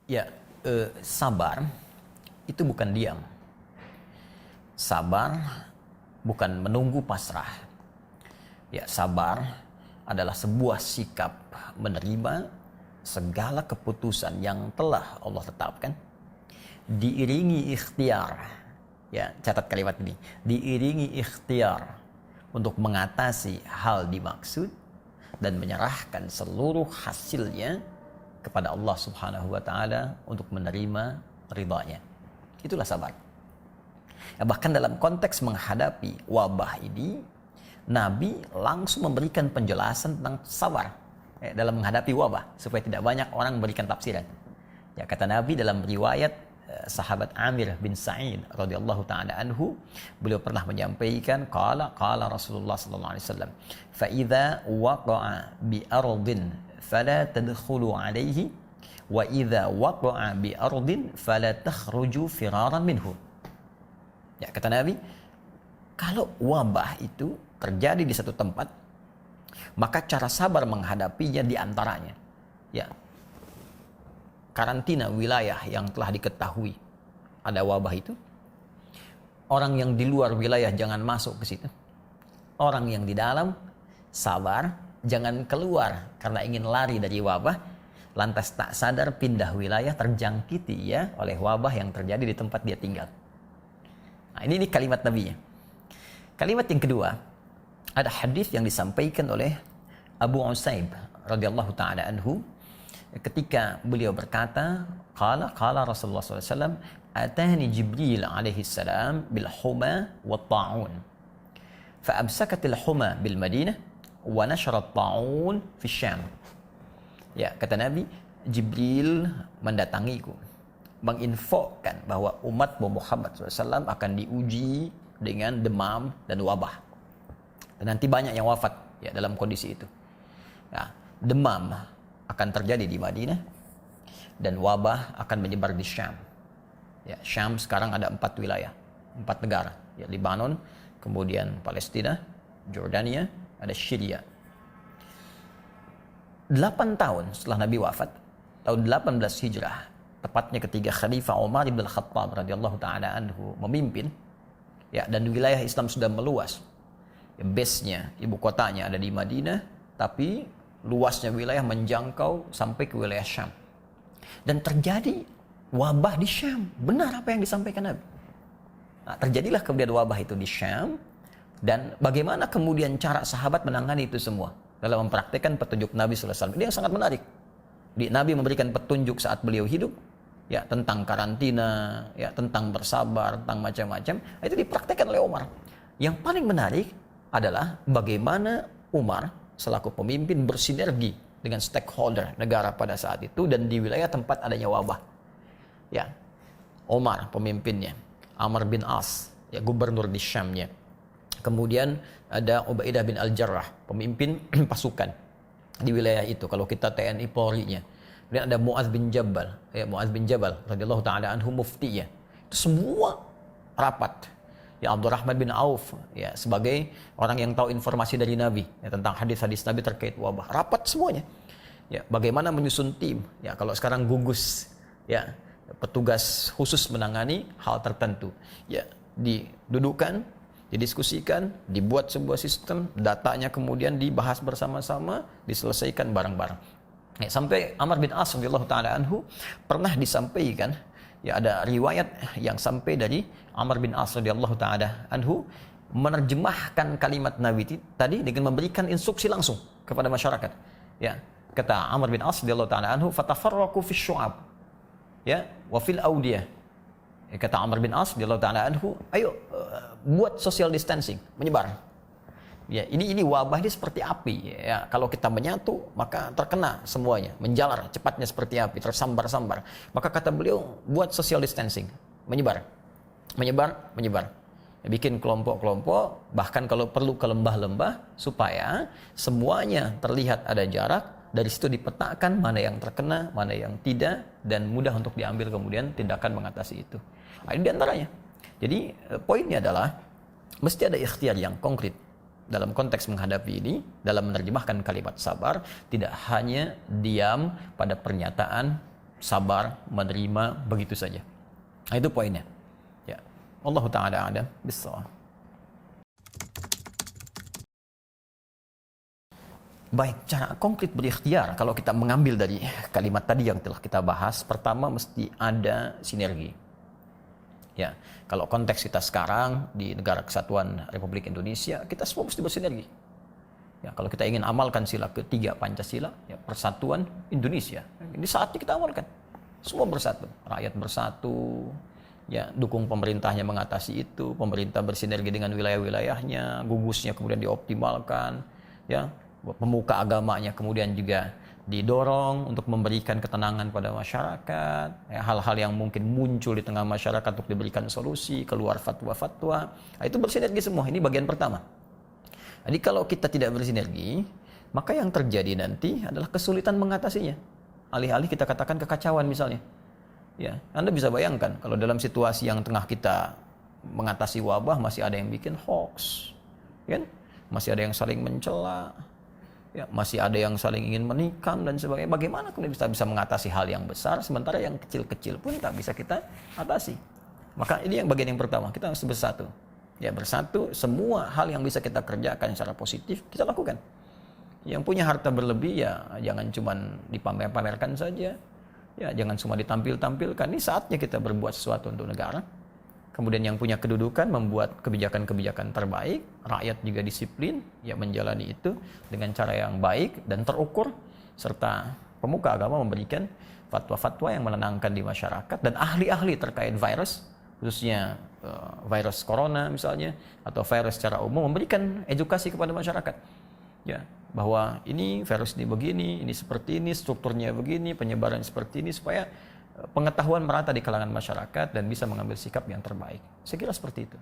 Ya, sabar itu bukan diam. Sabar bukan menunggu pasrah. Ya, sabar adalah sebuah sikap menerima segala keputusan yang telah Allah tetapkan, diiringi ikhtiar. Ya, catat kalimat ini. Diiringi ikhtiar untuk mengatasi hal dimaksud dan menyerahkan seluruh hasilnya kepada Allah Subhanahu wa taala untuk menerima ridhanya. Itulah sabar. Ya, bahkan dalam konteks menghadapi wabah ini, Nabi langsung memberikan penjelasan tentang sabar dalam menghadapi wabah supaya tidak banyak orang memberikan tafsiran. Ya, kata Nabi dalam riwayat sahabat Amir bin Sa'id radhiyallahu taala anhu, beliau pernah menyampaikan qala Rasulullah sallallahu alaihi wasallam, fa idza waqa'a bi ardin fala tadkhulu alaihi wa idza waqa'a bi ardin fala takhruju firaran minhu. Ya, kata Nabi, kalau wabah itu terjadi di satu tempat, maka cara sabar menghadapinya di antaranya, ya, karantina wilayah yang telah diketahui ada wabah itu. Orang yang di luar wilayah jangan masuk ke situ. Orang yang di dalam sabar, jangan keluar karena ingin lari dari wabah, lantas tak sadar pindah wilayah terjangkiti ya oleh wabah yang terjadi di tempat dia tinggal. Nah, ini kalimat Nabi-nya. Kalimat yang kedua, ada hadis yang disampaikan oleh Abu Usaib radhiyallahu taala anhu ketika beliau berkata, qala Rasulullah SAW, atani Jibril alaihi salam bil huma wa ta'un fa amsakatil huma bil Madinah wa nasharat ta'un fi Syam. Ya, kata Nabi, Jibril mendatangiku menginfokan bahwa umat Muhammad SAW akan diuji dengan demam dan wabah. Dan nanti banyak yang wafat ya dalam kondisi itu. Ya, demam akan terjadi di Madinah dan wabah akan menyebar di Syam. Ya, Syam sekarang ada 4 wilayah, 4 negara. Ya, Lebanon, kemudian Palestina, Jordania, ada Syria. 8 tahun setelah Nabi wafat, tahun 18 Hijrah, tepatnya ketika Khalifah Umar bin Khattab radhiyallahu taala anhu memimpin, ya, dan wilayah Islam sudah meluas. Ya, base-nya, ibu kotanya ada di Madinah, tapi luasnya wilayah menjangkau sampai ke wilayah Syam. Dan terjadi wabah di Syam. Benar apa yang disampaikan Nabi. Nah, terjadilah kemudian wabah itu di Syam. Dan bagaimana kemudian cara sahabat menangani itu semua dalam mempraktikkan petunjuk Nabi SAW. Ini yang sangat menarik. Nabi memberikan petunjuk saat beliau hidup, ya, tentang karantina, ya, tentang bersabar, tentang macam-macam. Itu dipraktikkan oleh Umar. Yang paling menarik adalah bagaimana Umar selaku pemimpin bersinergi dengan stakeholder negara pada saat itu dan di wilayah tempat adanya wabah. Ya, Umar pemimpinnya, Amr bin As, ya, gubernur di Syamnya. Kemudian ada Ubaidah bin Al-Jarrah, pemimpin pasukan di wilayah itu. Kalau kita TNI Polri-nya. Kemudian ada Mu'adz bin Jabal, ya, Mu'adz bin Jabal radhiyallahu taala anhu muftinya. Itu semua rapat. Ya, Abdurrahman bin Auf, ya, sebagai orang yang tahu informasi dari Nabi, ya, tentang hadis-hadis Nabi terkait wabah. Rapat semuanya. Ya, bagaimana menyusun tim? Ya, kalau sekarang gugus, ya, petugas khusus menangani hal tertentu. Ya, didudukkan, didiskusikan, dibuat sebuah sistem, datanya kemudian dibahas bersama-sama, diselesaikan bareng-bareng. Ya, sampai Amr bin As radhiyallahu taala anhu pernah disampaikan, ya, ada riwayat yang sampai dari Amr bin As radhiyallahu taala anhu menerjemahkan kalimat Nabi tadi dengan memberikan instruksi langsung kepada masyarakat. Ya, kata Amr bin As radhiyallahu taala anhu, fatafarraqu fi syu'ab, ya, wa fil audiyah. Ya, kata Amr bin As radhiyallahu taala anhu, ayo buat social distancing, menyebar. Ya, ini wabah ini seperti api. Ya, kalau kita menyatu maka terkena semuanya, menjalar cepatnya seperti api, tersambar-sambar. Maka kata beliau, buat social distancing, menyebar. Ya, bikin kelompok-kelompok, bahkan kalau perlu ke lembah-lembah supaya semuanya terlihat ada jarak. Dari situ dipetakan mana yang terkena, mana yang tidak, dan mudah untuk diambil kemudian tindakan mengatasi itu. Nah, ini diantaranya. Jadi poinnya adalah mesti ada ikhtiar yang konkret dalam konteks menghadapi ini, dalam menerjemahkan kalimat sabar, tidak hanya diam pada pernyataan, sabar, menerima begitu saja. Nah, itu poinnya. Ya. Allahu taala a'lam bissawab. Baik, cara konkret berikhtiar kalau kita mengambil dari kalimat tadi yang telah kita bahas, pertama mesti ada sinergi. Ya, kalau konteks kita sekarang di Negara Kesatuan Republik Indonesia, kita semua mesti bersinergi. Ya, kalau kita ingin amalkan sila ketiga Pancasila, ya, persatuan Indonesia. Ini saatnya kita amalkan. Semua bersatu, rakyat bersatu, ya, dukung pemerintahnya mengatasi itu, pemerintah bersinergi dengan wilayah-wilayahnya, gugusnya kemudian dioptimalkan, ya. Pemuka agamanya kemudian juga didorong untuk memberikan ketenangan pada masyarakat, ya, hal-hal yang mungkin muncul di tengah masyarakat untuk diberikan solusi, keluar fatwa-fatwa. Nah, itu bersinergi semua. Ini bagian pertama. Jadi kalau kita tidak bersinergi, maka yang terjadi nanti adalah kesulitan mengatasinya. Alih-alih kita katakan kekacauan misalnya. Ya, Anda bisa bayangkan kalau dalam situasi yang tengah kita mengatasi wabah masih ada yang bikin hoax, kan? Masih ada yang saling mencela. Ya, masih ada yang saling ingin menikam dan sebagainya. Bagaimana kemudian kita bisa mengatasi hal yang besar sementara yang kecil-kecil pun tak bisa kita atasi? Maka ini yang bagian yang pertama, kita harus bersatu. Ya, bersatu, semua hal yang bisa kita kerjakan secara positif kita lakukan. Yang punya harta berlebih ya jangan cuma dipamer-pamerkan saja. Ya, jangan cuma ditampil-tampilkan. Ini saatnya kita berbuat sesuatu untuk negara. Kemudian yang punya kedudukan membuat kebijakan-kebijakan terbaik, rakyat juga disiplin, ya menjalani itu dengan cara yang baik dan terukur, serta pemuka agama memberikan fatwa-fatwa yang menenangkan di masyarakat, dan ahli-ahli terkait virus, khususnya virus corona misalnya, atau virus secara umum, memberikan edukasi kepada masyarakat. Ya, bahwa ini virus ini begini, ini seperti ini, strukturnya begini, penyebaran seperti ini, supaya pengetahuan merata di kalangan masyarakat dan bisa mengambil sikap yang terbaik. Saya kira seperti itu.